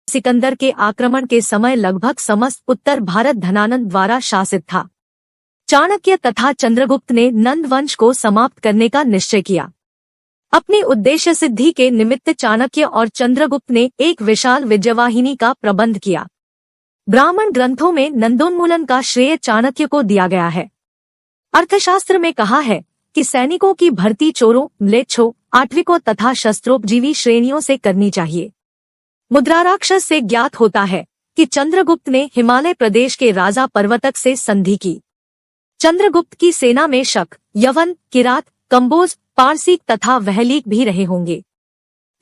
सिकंदर के आक्रमण के समय लगभग समस्त उत्तर भारत धनानंद द्वारा शासित था। चाणक्य तथा चंद्रगुप्त ने नंद वंश को समाप्त करने का निश्चय किया। अपने उद्देश्य सिद्धि के निमित्त चाणक्य और चंद्रगुप्त ने एक विशाल विजयवाहिनी का प्रबंध किया। ब्राह्मण ग्रंथों में नंदोन्मूलन का श्रेय चाणक्य को दिया गया है। अर्थशास्त्र में कहा है कि सैनिकों की भर्ती चोरों, म्लेच्छों, आठविकों तथा शस्त्रोपजीवी श्रेणियों से करनी चाहिए। मुद्राराक्षस से ज्ञात होता है कि चंद्रगुप्त ने हिमालय प्रदेश के राजा पर्वतक से संधि की। चंद्रगुप्त की सेना में शक, यवन, किरात, कंबोज, पारसीक तथा वहलीक भी रहे होंगे।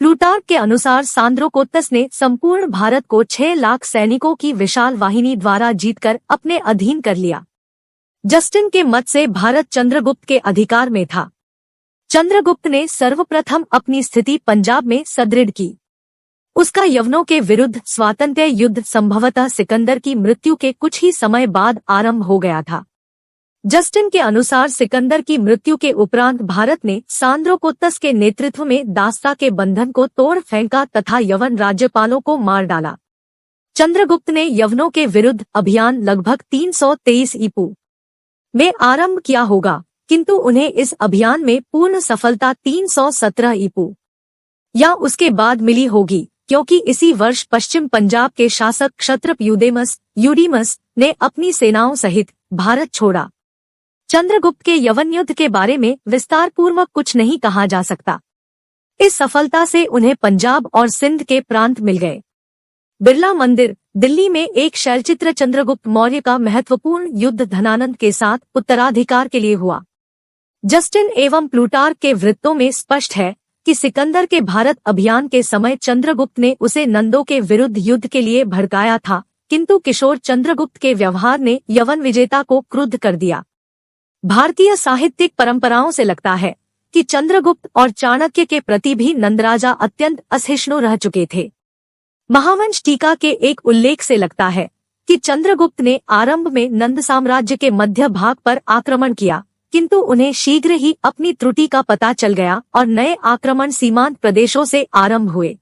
प्लूटार्क के अनुसार सांद्रोकोत्तस ने संपूर्ण भारत को 6 लाख सैनिकों की विशाल वाहिनी द्वारा जीतकर अपने अधीन कर लिया। जस्टिन के मत से भारत चंद्रगुप्त के अधिकार में था। चंद्रगुप्त ने सर्वप्रथम अपनी स्थिति पंजाब में सुदृढ़ की। उसका यवनों के विरुद्ध स्वातंत्र्य युद्ध संभवतः सिकंदर की मृत्यु के कुछ ही समय बाद आरंभ हो गया था। जस्टिन के अनुसार सिकंदर की मृत्यु के उपरांत भारत ने सांद्रोकोत्तस के नेतृत्व में दास्ता के बंधन को तोड़ फेंका तथा यवन राज्यपालों को मार डाला। चंद्रगुप्त ने यवनों के विरुद्ध अभियान लगभग 323 ईपू में आरंभ किया होगा, किंतु उन्हें इस अभियान में पूर्ण सफलता 317 ईपू या उसके बाद मिली होगी, क्योंकि इसी वर्ष पश्चिम पंजाब के शासक क्षत्रप यूडीमस ने अपनी सेनाओं सहित भारत छोड़ा। चंद्रगुप्त के यवन युद्ध के बारे में विस्तार पूर्वक कुछ नहीं कहा जा सकता। इस सफलता से उन्हें पंजाब और सिंध के प्रांत मिल गए। बिरला मंदिर, दिल्ली में एक शैलचित्र चंद्रगुप्त मौर्य का महत्वपूर्ण युद्ध धनानंद के साथ उत्तराधिकार के लिए हुआ। जस्टिन एवं प्लूटार्क के वृत्तों में स्पष्ट है कि सिकंदर के भारत अभियान के समय चंद्रगुप्त ने उसे नंदों के विरुद्ध युद्ध के लिए भड़काया था, किंतु किशोर चंद्रगुप्त के व्यवहार ने यवन विजेता को क्रुद्ध कर दिया। भारतीय साहित्यिक परंपराओं से लगता है कि चंद्रगुप्त और चाणक्य के प्रति भी नंदराजा अत्यंत असहिष्णु रह चुके थे। महावंश टीका के एक उल्लेख से लगता है कि चंद्रगुप्त ने आरंभ में नंद साम्राज्य के मध्य भाग पर आक्रमण किया, किंतु उन्हें शीघ्र ही अपनी त्रुटि का पता चल गया और नए आक्रमण सीमांत प्रदेशों से आरंभ हुए।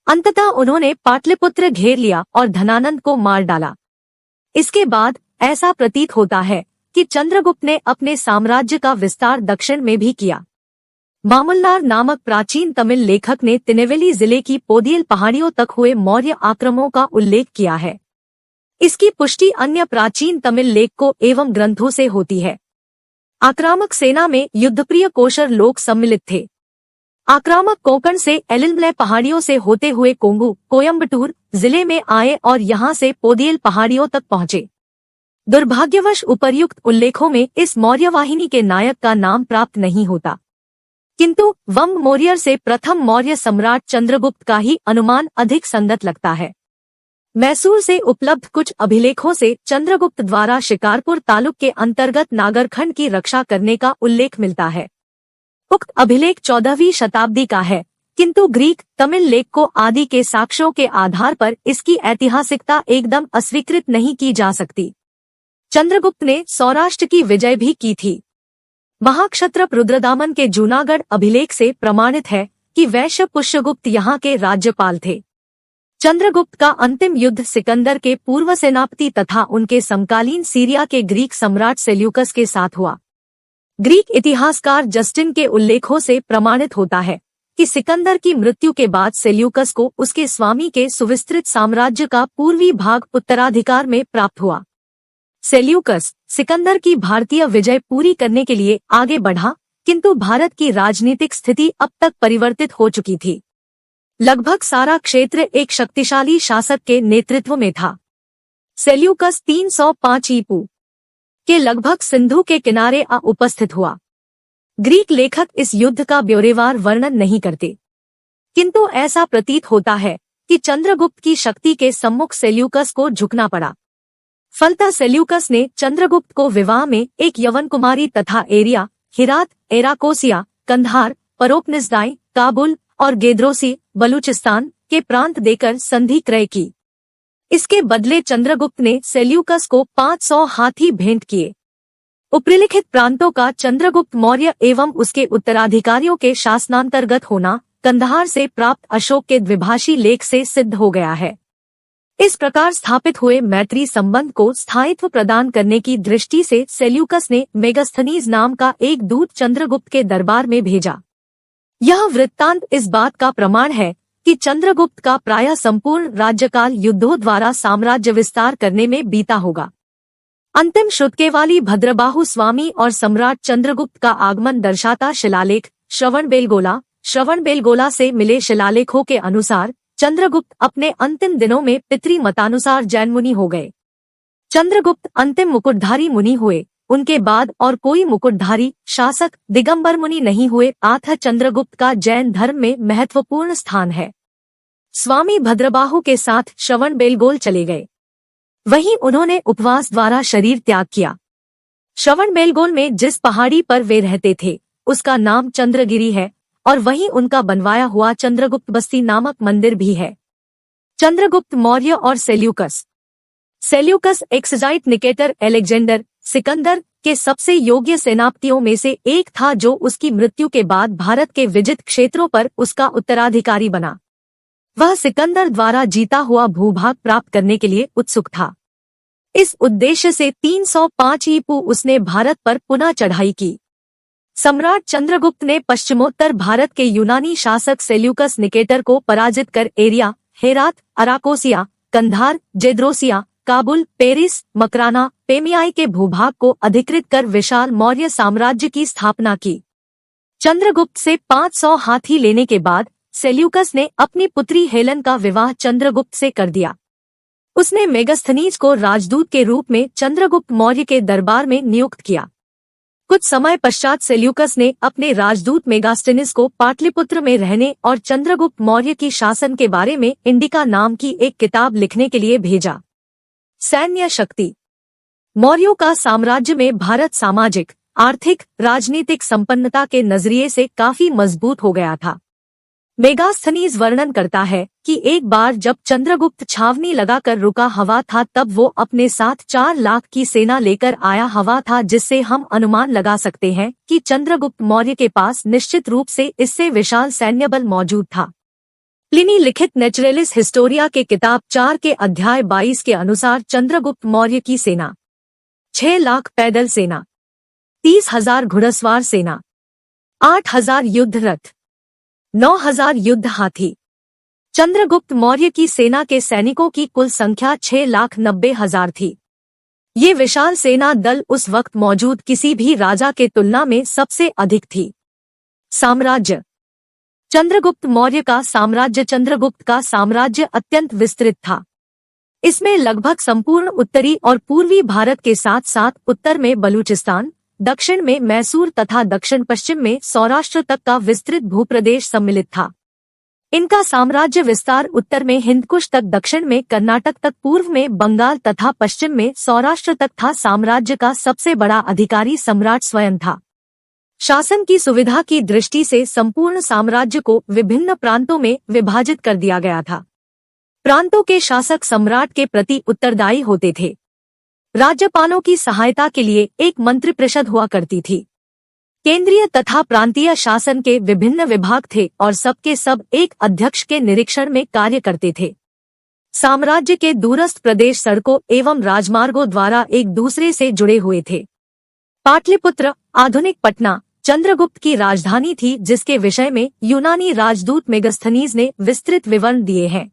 अंततः उन्होंने पाटलिपुत्र घेर लिया और धनानंद को मार डाला। इसके बाद ऐसा प्रतीत होता है कि चंद्रगुप्त ने अपने साम्राज्य का विस्तार दक्षिण में भी किया। मामुल्लार नामक प्राचीन तमिल लेखक ने तिनेवेली जिले की पोदियल पहाड़ियों तक हुए मौर्य आक्रमणों का उल्लेख किया है। इसकी पुष्टि अन्य प्राचीन तमिल लेखकों एवं ग्रंथों से होती है। आक्रामक सेना में युद्धप्रिय कोशर लोग सम्मिलित थे। आक्रामक कोंकण से एलिमले पहाड़ियों से होते हुए कोयम्बटूर जिले में आए और यहां से पोदियल पहाड़ियों तक पहुंचे। दुर्भाग्यवश उपर्युक्त उल्लेखों में इस मौर्य वाहिनी के नायक का नाम प्राप्त नहीं होता, किंतु वंग मौर्यर से प्रथम मौर्य सम्राट चंद्रगुप्त का ही अनुमान अधिक संगत लगता है। मैसूर से उपलब्ध कुछ अभिलेखों से चंद्रगुप्त द्वारा शिकारपुर तालुक के अंतर्गत नागरखंड की रक्षा करने का उल्लेख मिलता है। उक्त अभिलेख 14वीं शताब्दी का है, किंतु ग्रीक तमिल लेखकों आदि के साक्ष्यों के आधार पर इसकी ऐतिहासिकता एकदम अस्वीकृत नहीं की जा सकती। चंद्रगुप्त ने सौराष्ट्र की विजय भी की थी। महाक्षत्रप रुद्रदामन के जूनागढ़ अभिलेख से प्रमाणित है कि वैश्य पुष्यगुप्त यहाँ के राज्यपाल थे। चंद्रगुप्त का अंतिम युद्ध सिकंदर के पूर्व सेनापति तथा उनके समकालीन सीरिया के ग्रीक सम्राट सेल्यूकस के साथ हुआ। ग्रीक इतिहासकार जस्टिन के उल्लेखों से प्रमाणित होता है कि सिकंदर की मृत्यु के बाद सेल्यूकस को उसके स्वामी के सुविस्तृत साम्राज्य का पूर्वी भाग उत्तराधिकार में प्राप्त हुआ। सेल्यूकस सिकंदर की भारतीय विजय पूरी करने के लिए आगे बढ़ा, किंतु भारत की राजनीतिक स्थिति अब तक परिवर्तित हो चुकी थी। लगभग सारा क्षेत्र एक शक्तिशाली शासक के नेतृत्व में था। सेल्यूकस 305 ईपू के लगभग सिंधु के किनारे उपस्थित हुआ। ग्रीक लेखक इस युद्ध का ब्यौरेवार वर्णन नहीं करते, किंतु ऐसा प्रतीत होता है कि चंद्रगुप्त की शक्ति के सम्मुख सेल्यूकस को झुकना पड़ा। फलतः सेल्यूकस ने चंद्रगुप्त को विवाह में एक यवन कुमारी तथा एरिया, हिरात, एराकोसिया, कंधार, परोपनिस्दाई, काबुल और गेद्रोसी बलूचिस्तान के प्रांत देकर संधि क्रय की। इसके बदले चंद्रगुप्त ने सेल्यूकस को 500 हाथी भेंट किए। उपरिलिखित प्रांतों का चंद्रगुप्त मौर्य एवं उसके उत्तराधिकारियों के शासनांतर्गत होना कंधार से प्राप्त अशोक के द्विभाषी लेख से सिद्ध हो गया है। इस प्रकार स्थापित हुए मैत्री संबंध को स्थायित्व प्रदान करने की दृष्टि से सेल्यूकस ने मेगास्थनीज नाम का एक दूत चंद्रगुप्त के दरबार में भेजा। यह वृत्तांत इस बात का प्रमाण है कि चंद्रगुप्त का प्रायः संपूर्ण राज्यकाल युद्धों द्वारा साम्राज्य विस्तार करने में बीता होगा। अंतिम श्रुतके वाली भद्रबाहु स्वामी और सम्राट चंद्रगुप्त का आगमन दर्शाता शिलालेख श्रवणबेलगोला से मिले शिलालेखों के अनुसार चंद्रगुप्त अपने अंतिम दिनों में पितृ मतानुसार जैन मुनि हो गए। चंद्रगुप्त अंतिम मुकुटधारी मुनि हुए। उनके बाद और कोई मुकुटधारी शासक दिगंबर मुनि नहीं हुए। अतः चंद्रगुप्त का जैन धर्म में महत्वपूर्ण स्थान है। स्वामी भद्रबाहु के साथ श्रवणबेलगोल चले गए। वहीं उन्होंने उपवास द्वारा शरीर त्याग किया। श्रवणबेलगोल में जिस पहाड़ी पर वे रहते थे उसका नाम चंद्रगिरी है और वहीं उनका बनवाया हुआ चंद्रगुप्त बस्ती नामक मंदिर भी है। चंद्रगुप्त मौर्य और सेल्यूकस एक्सजाइट निकेटर एलेक्जेंडर सिकंदर के सबसे योग्य सेनापतियों में से एक था, जो उसकी मृत्यु के बाद भारत के विजित क्षेत्रों पर उसका उत्तराधिकारी बना। वह सिकंदर द्वारा जीता हुआ भूभाग प्राप्त करने के लिए उत्सुक था। इस उद्देश्य से 305 ईपू उसने भारत पर पुनः चढ़ाई की। सम्राट चंद्रगुप्त ने पश्चिमोत्तर भारत के यूनानी शासक सेल्यूकस निकेटर को पराजित कर Aria, Herat, Arachosia, Kandahar, Gedrosia, Kabul, Paris, Makrana, पेमियाई के भूभाग को अधिकृत कर विशाल मौर्य साम्राज्य की स्थापना की। चंद्रगुप्त से 500 हाथी लेने के बाद सेल्यूकस ने अपनी पुत्री हेलन का विवाह चंद्रगुप्त से कर दिया। उसने मेगास्थनीज को राजदूत के रूप में चंद्रगुप्त मौर्य के दरबार में नियुक्त किया। कुछ समय पश्चात सेल्यूकस ने अपने राजदूत मेगास्थनीज को पाटलिपुत्र में रहने और चंद्रगुप्त मौर्य की शासन के बारे में इंडिका नाम की एक किताब लिखने के लिए भेजा। सैन्य शक्ति। मौर्यों का साम्राज्य में भारत सामाजिक, आर्थिक, राजनीतिक संपन्नता के नजरिए से काफी मजबूत हो गया था। मेगास्थनीज वर्णन करता है कि एक बार जब चंद्रगुप्त छावनी लगाकर रुका हुआ था तब वो अपने साथ 4 लाख की सेना लेकर आया हुआ था, जिससे हम अनुमान लगा सकते हैं कि चंद्रगुप्त मौर्य के पास निश्चित रूप से इससे विशाल सैन्य बल मौजूद था। प्लिनी लिखित नेचुरलिस हिस्टोरिया के किताब 4 के अध्याय 22 के अनुसार चंद्रगुप्त मौर्य की सेना 6 लाख पैदल सेना, 30,000 घुड़सवार सेना, 8,000 युद्ध रथ, 9,000 युद्ध हाथी। चंद्रगुप्त मौर्य की सेना के सैनिकों की कुल संख्या 6,90,000 थी। ये विशाल सेना दल उस वक्त मौजूद किसी भी राजा के तुलना में सबसे अधिक थी। साम्राज्य। चंद्रगुप्त मौर्य का साम्राज्य। चंद्रगुप्त का साम्राज्य अत्यंत विस्तृत था। इसमें लगभग संपूर्ण उत्तरी और पूर्वी भारत के साथ साथ उत्तर में बलूचिस्तान, दक्षिण में मैसूर तथा दक्षिण पश्चिम में सौराष्ट्र तक का विस्तृत भूप्रदेश सम्मिलित था। इनका साम्राज्य विस्तार उत्तर में हिंदकुश तक, दक्षिण में कर्नाटक तक, पूर्व में बंगाल तथा पश्चिम में सौराष्ट्र तक था। साम्राज्य का सबसे बड़ा अधिकारी सम्राट स्वयं था। शासन की सुविधा की दृष्टि से संपूर्ण साम्राज्य को विभिन्न प्रांतों में विभाजित कर दिया गया था। प्रांतों के शासक सम्राट के प्रति उत्तरदायी होते थे। राज्यपालों की सहायता के लिए एक मंत्रिपरिषद हुआ करती थी। केंद्रीय तथा प्रांतीय शासन के विभिन्न विभाग थे और सबके सब एक अध्यक्ष के निरीक्षण में कार्य करते थे। साम्राज्य के दूरस्थ प्रदेश सड़कों एवं राजमार्गों द्वारा एक दूसरे से जुड़े हुए थे। पाटलिपुत्र, आधुनिक पटना, चंद्रगुप्त की राजधानी थी, जिसके विषय में यूनानी राजदूत मेगास्थनीज ने विस्तृत विवरण दिए हैं।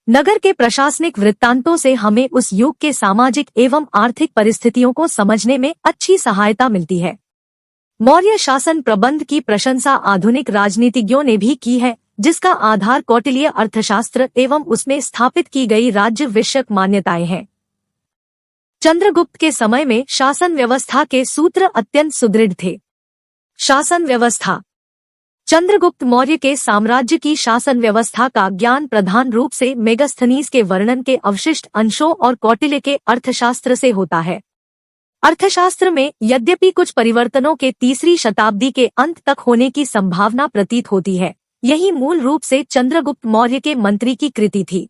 नगर के प्रशासनिक वृत्तांतों से हमें उस युग के सामाजिक एवं आर्थिक परिस्थितियों को समझने में अच्छी सहायता मिलती है। मौर्य शासन प्रबंध की प्रशंसा आधुनिक राजनीतिज्ञों ने भी की है, जिसका आधार कौटिल्य अर्थशास्त्र एवं उसमें स्थापित की गई राज्य विषयक मान्यताएं हैं। चंद्रगुप्त के समय में शासन व्यवस्था के सूत्र अत्यंत सुदृढ़ थे। शासन व्यवस्था। चंद्रगुप्त मौर्य के साम्राज्य की शासन व्यवस्था का ज्ञान प्रधान रूप से मेगास्थनीज के वर्णन के अवशिष्ट अंशों और कौटिल्य के अर्थशास्त्र से होता है। अर्थशास्त्र में यद्यपि कुछ परिवर्तनों के 3री शताब्दी के अंत तक होने की संभावना प्रतीत होती है, यही मूल रूप से चंद्रगुप्त मौर्य के मंत्री की कृति थी।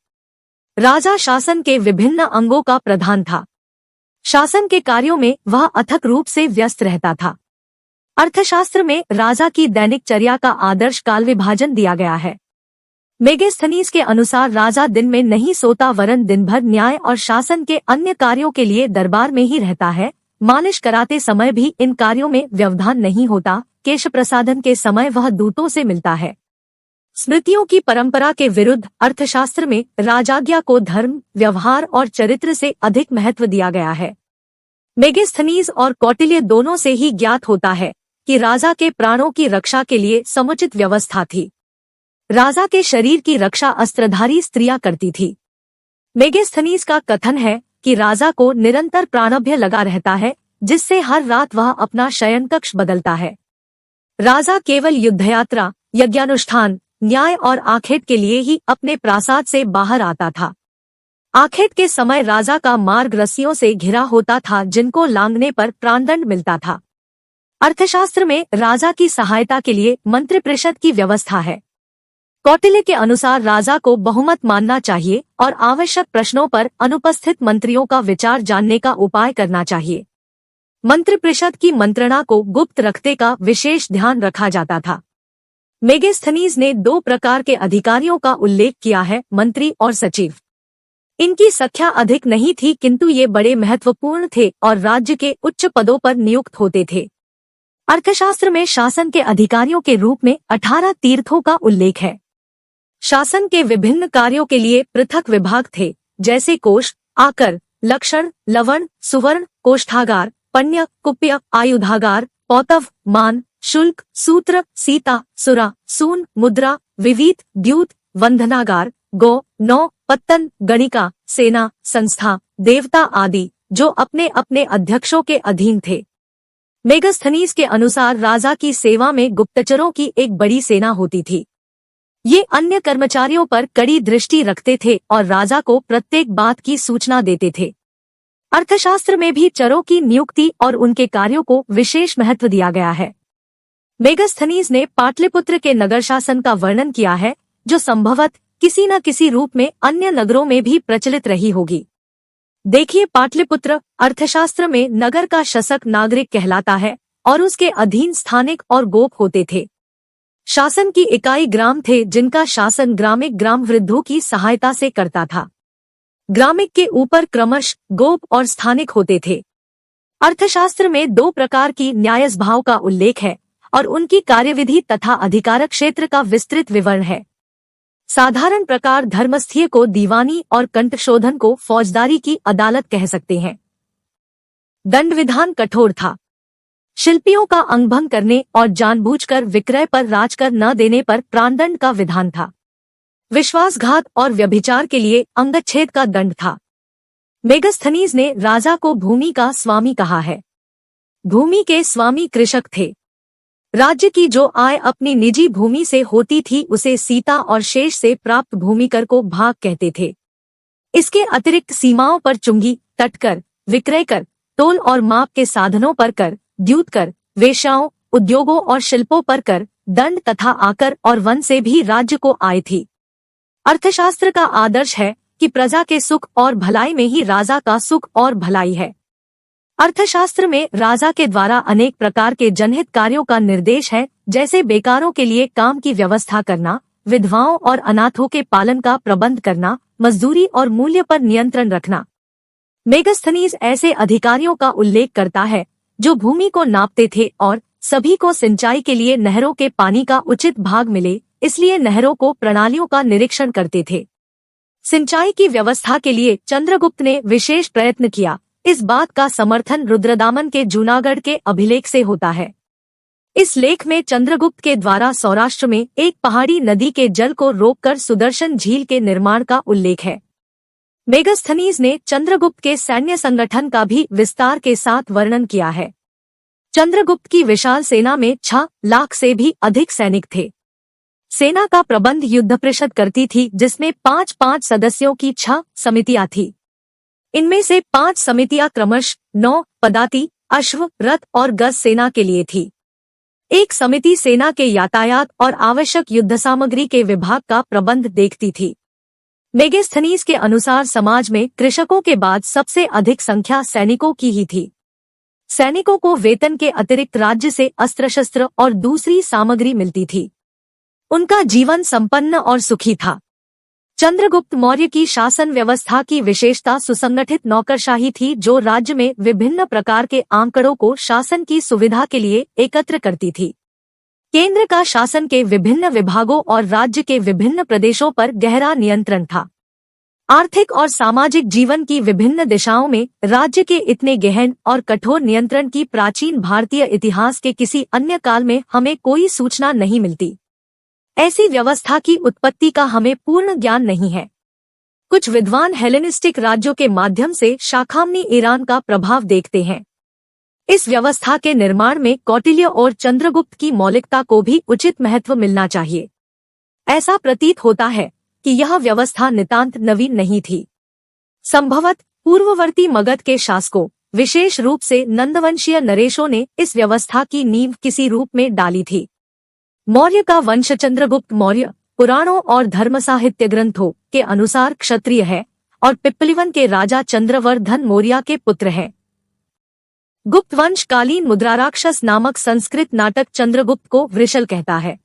राजा शासन के विभिन्न अंगों का प्रधान था। शासन के कार्यों में वह अथक रूप से व्यस्त रहता था। अर्थशास्त्र में राजा की दैनिक चर्या का आदर्श काल विभाजन दिया गया है। मेगास्थनीज के अनुसार राजा दिन में नहीं सोता वरन दिन भर न्याय और शासन के अन्य कार्यों के लिए दरबार में ही रहता है। मालिश कराते समय भी इन कार्यों में व्यवधान नहीं होता। केश प्रसाधन के समय वह दूतों से मिलता है। स्मृतियों की परंपरा के विरुद्ध अर्थशास्त्र में राजाज्ञा को धर्म, व्यवहार और चरित्र से अधिक महत्व दिया गया है। मेगास्थनीज और कौटिल्य दोनों से ही ज्ञात होता है कि राजा के प्राणों की रक्षा के लिए समुचित व्यवस्था थी। राजा के शरीर की रक्षा अस्त्रधारी स्त्रियां करती थी। मेगास्थनीज का कथन है कि राजा को निरंतर प्राणभय लगा रहता है, जिससे हर रात वह अपना शयन कक्ष बदलता है। राजा केवल युद्धयात्रा, यज्ञानुष्ठान, न्याय और आखेट के लिए ही अपने प्रासाद से बाहर आता था। आखेट के समय राजा का मार्ग रस्सियों से घिरा होता था, जिनको लांघने पर प्राणदंड मिलता था। अर्थशास्त्र में राजा की सहायता के लिए मंत्रिपरिषद की व्यवस्था है। कौटिल्य के अनुसार राजा को बहुमत मानना चाहिए और आवश्यक प्रश्नों पर अनुपस्थित मंत्रियों का विचार जानने का उपाय करना चाहिए। मंत्रिपरिषद की मंत्रणा को गुप्त रखने का विशेष ध्यान रखा जाता था। मेगास्थनीज ने 2 प्रकार के अधिकारियों का उल्लेख किया है, मंत्री और सचिव। इनकी संख्या अधिक नहीं थी, किंतु ये बड़े महत्वपूर्ण थे और राज्य के उच्च पदों पर नियुक्त होते थे। अर्थशास्त्र में शासन के अधिकारियों के रूप में 18 तीर्थों का उल्लेख है। शासन के विभिन्न कार्यों के लिए पृथक विभाग थे, जैसे कोष, आकर, लक्षण, लवण, सुवर्ण, कोष्ठागार, पण्य, कुप्य, आयुधागार, पौतव, मान, शुल्क, सूत्र, सीता, सुरा, सून, मुद्रा, विवीत, द्यूत, वंधनागार, गो, नौ, पत्तन, गणिका, सेना, संस्था, देवता आदि, जो अपने अपने अध्यक्षों के अधीन थे। मेगास्थनीज के अनुसार राजा की सेवा में गुप्तचरों की एक बड़ी सेना होती थी। ये अन्य कर्मचारियों पर कड़ी दृष्टि रखते थे और राजा को प्रत्येक बात की सूचना देते थे। अर्थशास्त्र में भी चरों की नियुक्ति और उनके कार्यों को विशेष महत्व दिया गया है। मेगास्थनीज ने पाटलिपुत्र के नगर शासन का वर्णन किया है, जो संभवत किसी न किसी रूप में अन्य नगरों में भी प्रचलित रही होगी। देखिए, पाटलिपुत्र अर्थशास्त्र में नगर का शासक नागरिक कहलाता है और उसके अधीन स्थानिक और गोप होते थे। शासन की इकाई ग्राम थे, जिनका शासन ग्रामिक ग्राम वृद्धों की सहायता से करता था। ग्रामिक के ऊपर क्रमश गोप और स्थानिक होते थे। अर्थशास्त्र में 2 प्रकार की न्यायसभाओं का उल्लेख है और उनकी कार्यविधि तथा अधिकारक क्षेत्र का विस्तृत विवरण है। साधारण प्रकार धर्मस्थीय को दीवानी और कंठशोधन को फौजदारी की अदालत कह सकते हैं। दंड विधान कठोर था। शिल्पियों का अंगभंग करने और जानबूझकर विक्रय पर राज कर न देने पर प्राणदंड का विधान था। विश्वासघात और व्यभिचार के लिए अंगच्छेद का दंड था। मेगास्थनीज ने राजा को भूमि का स्वामी कहा है। भूमि के स्वामी कृषक थे। राज्य की जो आय अपनी निजी भूमि से होती थी उसे सीता और शेष से प्राप्त भूमिकर को भाग कहते थे। इसके अतिरिक्त सीमाओं पर चुंगी, तटकर, विक्रय कर, तोल और माप के साधनों पर कर, द्यूत कर, वेश्याओं, उद्योगों और शिल्पों पर कर, दंड तथा आकर और वन से भी राज्य को आय थी। अर्थशास्त्र का आदर्श है कि प्रजा के सुख और भलाई में ही राजा का सुख और भलाई है। अर्थशास्त्र में राजा के द्वारा अनेक प्रकार के जनहित कार्यों का निर्देश है, जैसे बेकारों के लिए काम की व्यवस्था करना, विधवाओं और अनाथों के पालन का प्रबंध करना, मजदूरी और मूल्य पर नियंत्रण रखना। मेगास्थनीज ऐसे अधिकारियों का उल्लेख करता है जो भूमि को नापते थे और सभी को सिंचाई के लिए नहरों के पानी का उचित भाग मिले, इसलिए नहरों को प्रणालियों का निरीक्षण करते थे। सिंचाई की व्यवस्था के लिए चंद्रगुप्त ने विशेष प्रयत्न किया। इस बात का समर्थन रुद्रदामन के जूनागढ़ के अभिलेख से होता है। इस लेख में चंद्रगुप्त के द्वारा सौराष्ट्र में एक पहाड़ी नदी के जल को रोककर सुदर्शन झील के निर्माण का उल्लेख है। मेगास्थनीज ने चंद्रगुप्त के सैन्य संगठन का भी विस्तार के साथ वर्णन किया है। चंद्रगुप्त की विशाल सेना में 6 लाख से भी अधिक सैनिक थे। सेना का प्रबंध युद्ध परिषद करती थी, जिसमें 5-5 सदस्यों की 6 समितियां थी। इनमें से 5 समितियां क्रमश 9 पदाति, अश्व, रथ और गज सेना के लिए थी। एक समिति सेना के यातायात और आवश्यक युद्ध सामग्री के विभाग का प्रबंध देखती थी। मेगास्थनीज के अनुसार समाज में कृषकों के बाद सबसे अधिक संख्या सैनिकों की ही थी। सैनिकों को वेतन के अतिरिक्त राज्य से अस्त्र शस्त्र और दूसरी सामग्री मिलती थी। उनका जीवन संपन्न और सुखी था। चंद्रगुप्त मौर्य की शासन व्यवस्था की विशेषता सुसंगठित नौकरशाही थी, जो राज्य में विभिन्न प्रकार के आंकड़ों को शासन की सुविधा के लिए एकत्र करती थी। केंद्र का शासन के विभिन्न विभागों और राज्य के विभिन्न प्रदेशों पर गहरा नियंत्रण था। आर्थिक और सामाजिक जीवन की विभिन्न दिशाओं में राज्य के इतने गहन और कठोर नियंत्रण की प्राचीन भारतीय इतिहास के किसी अन्य काल में हमें कोई सूचना नहीं मिलती। ऐसी व्यवस्था की उत्पत्ति का हमें पूर्ण ज्ञान नहीं है। कुछ विद्वान हेलेनिस्टिक राज्यों के माध्यम से शाखामनी ईरान का प्रभाव देखते हैं। इस व्यवस्था के निर्माण में कौटिल्य और चंद्रगुप्त की मौलिकता को भी उचित महत्व मिलना चाहिए। ऐसा प्रतीत होता है कि यह व्यवस्था नितांत नवीन नहीं थी। संभवतः पूर्ववर्ती मगध के शासकों, विशेष रूप से नंदवंशीय नरेशों ने इस व्यवस्था की नींव किसी रूप में डाली थी। मौर्य का वंश चंद्रगुप्त मौर्य पुराणों और धर्म साहित्य ग्रंथों के अनुसार क्षत्रिय है और पिप्पलीवन के राजा चंद्रवर्धन मौर्य के पुत्र है। गुप्त वंश कालीन मुद्राराक्षस नामक संस्कृत नाटक चंद्रगुप्त को वृषल कहता है।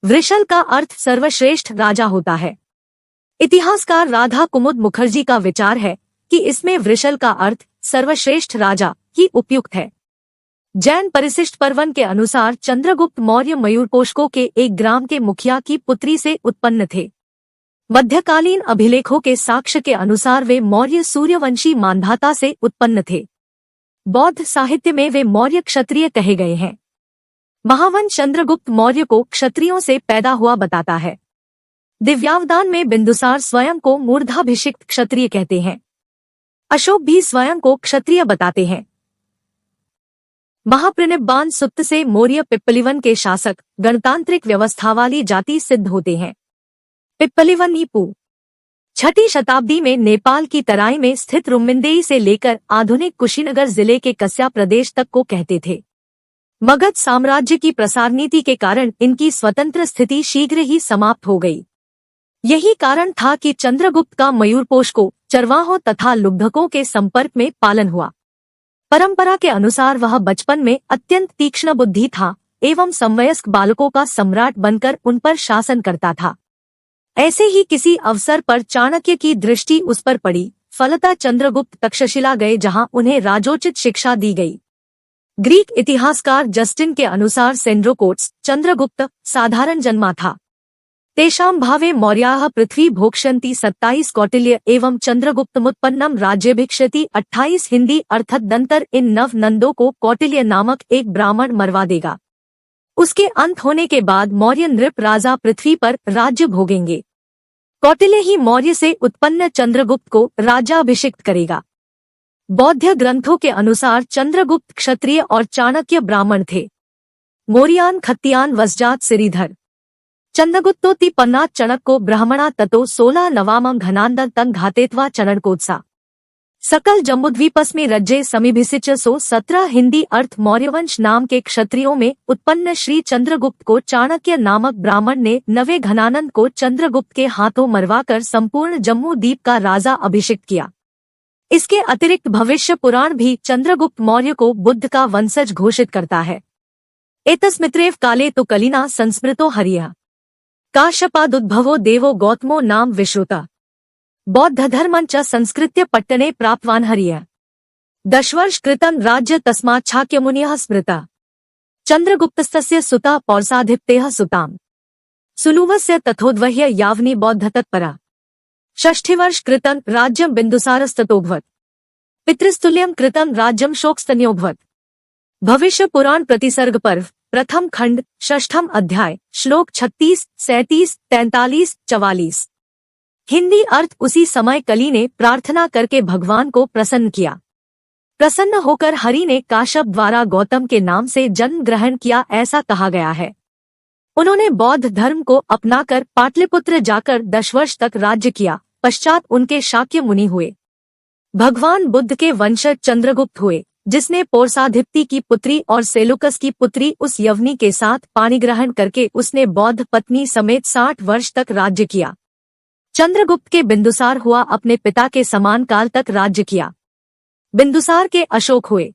वृषल का अर्थ सर्वश्रेष्ठ राजा होता है। इतिहासकार राधा कुमुद मुखर्जी का विचार है कि इसमें वृषल का अर्थ सर्वश्रेष्ठ राजा ही उपयुक्त है। जैन परिशिष्ट पर्वन के अनुसार चंद्रगुप्त मौर्य मयूरपोषकों के एक ग्राम के मुखिया की पुत्री से उत्पन्न थे। मध्यकालीन अभिलेखों के साक्ष्य के अनुसार वे मौर्य सूर्यवंशी मांधाता से उत्पन्न थे। बौद्ध साहित्य में वे मौर्य क्षत्रिय कहे गए हैं। महावंश चंद्रगुप्त मौर्य को क्षत्रियों से पैदा हुआ बताता है। दिव्यावदान में बिंदुसार स्वयं को मूर्धाभिषिक्त क्षत्रिय कहते हैं। अशोक भी स्वयं को क्षत्रिय बताते हैं। महाप्रणिब्बान सुत्त से मौर्य पिप्पलीवन के शासक गणतांत्रिक व्यवस्था वाली जाति सिद्ध होते हैं। पिप्पलीवन ईपू 6ठी शताब्दी में नेपाल की तराई में स्थित रुम्मिन्देई से लेकर आधुनिक कुशीनगर जिले के कस्या प्रदेश तक को कहते थे। मगध साम्राज्य की प्रसार नीति के कारण इनकी स्वतंत्र स्थिति शीघ्र ही समाप्त हो गई। यही कारण था कि चंद्रगुप्त का मयूरपोषकों, चरवाहों तथा लुब्धकों के संपर्क में पालन हुआ। परंपरा के अनुसार वह बचपन में अत्यंत तीक्ष्ण बुद्धि था एवं समवयस्क बालकों का सम्राट बनकर उन पर शासन करता था। ऐसे ही किसी अवसर पर चाणक्य की दृष्टि उस पर पड़ी। फलतः चंद्रगुप्त तक्षशिला गए, जहां उन्हें राजोचित शिक्षा दी गई। ग्रीक इतिहासकार जस्टिन के अनुसार सेंड्रोकोट्स चंद्रगुप्त साधारण जन्मा था। तेषां भावे मौर्याः पृथ्वी भोक्ष्यन्ति 27 कौटिल्य एवं चंद्रगुप्तमुत्पन्नम राज्यभिक्षति 28 हिंदी अर्थात दंतर इन नव नंदों को कौटिल्य नामक एक ब्राह्मण मरवा देगा। उसके अंत होने के बाद मौर्य नृप राजा पृथ्वी पर राज्य भोगेंगे। कौटिल्य ही मौर्य से उत्पन्न चंद्रगुप्त को राज्याभिषिक्त करेगा। बौद्ध ग्रंथों के अनुसार चंद्रगुप्त क्षत्रिय और चाणक्य ब्राह्मण थे। मौर्यान खत्तियान वसजात सिरीधर चंद्रगुप्तोति पन्नात चणक को ब्राह्मणा ततो 16 नवामं घनांदर तंग घातेत्वा चरणकोत्सा सकल जम्बूद्वीपस्मि रज्जे समीभिसिच 17 हिंदी अर्थ मौर्यवंश नाम के क्षत्रियों में उत्पन्न श्री चंद्रगुप्त को चाणक्य नामक ब्राह्मण ने 9वें घनानंद को चंद्रगुप्त के हाथों मरवाकर संपूर्ण जम्मू द्वीप का राजा अभिषिक्त किया। इसके अतिरिक्त भविष्य पुराण भी चंद्रगुप्त मौर्य को बुद्ध का वंशज घोषित करता है। एतस्मित्रेव काले तो कलिना संस्मृतो हरिया काश्यपादुद्भवो देवो गौतमो नाम विश्रुता बौद्ध धर्मं च संस्कृत्य पट्टने प्राप्तवान् हरिया 10 वर्ष कृतं राज्य तस्मात् शाक्यमुनियः स्मृता चंद्रगुप्तस्य सुता पौरसाधिपतेः सुताम् सुलुवस्य तथोद्वह्य यावनी बौद्ध तत्परा 6 वर्ष कृतं राज्यं बिंदुसारस्ततोऽभवत् पितृस्तुल्यं कृतं राज्यं शोकस्तन्योऽभवत्। भविष्य पुराण प्रतिसर्ग पर्व प्रथम खंड 6ठाम अध्याय श्लोक 36, 37, 43, 44। हिंदी अर्थ उसी समय कलि ने प्रार्थना करके भगवान को प्रसन्न किया। प्रसन्न होकर हरि ने काश्यप द्वारा गौतम के नाम से जन्म ग्रहण किया, ऐसा कहा गया है। उन्होंने बौद्ध धर्म को अपनाकर पाटलिपुत्र जाकर 10 वर्ष तक राज्य किया। पश्चात उनके शाक्य मुनि हुए। भगवान बुद्ध के वंशज चंद्रगुप्त हुए, जिसने पौरसाधिप्ति की पुत्री और सेलुकस की पुत्री उस यवनी के साथ पाणिग्रहण करके उसने बौद्ध पत्नी समेत 60 वर्ष तक राज्य किया। चंद्रगुप्त के बिंदुसार हुआ, अपने पिता के समान काल तक राज्य किया। बिंदुसार के अशोक हुए।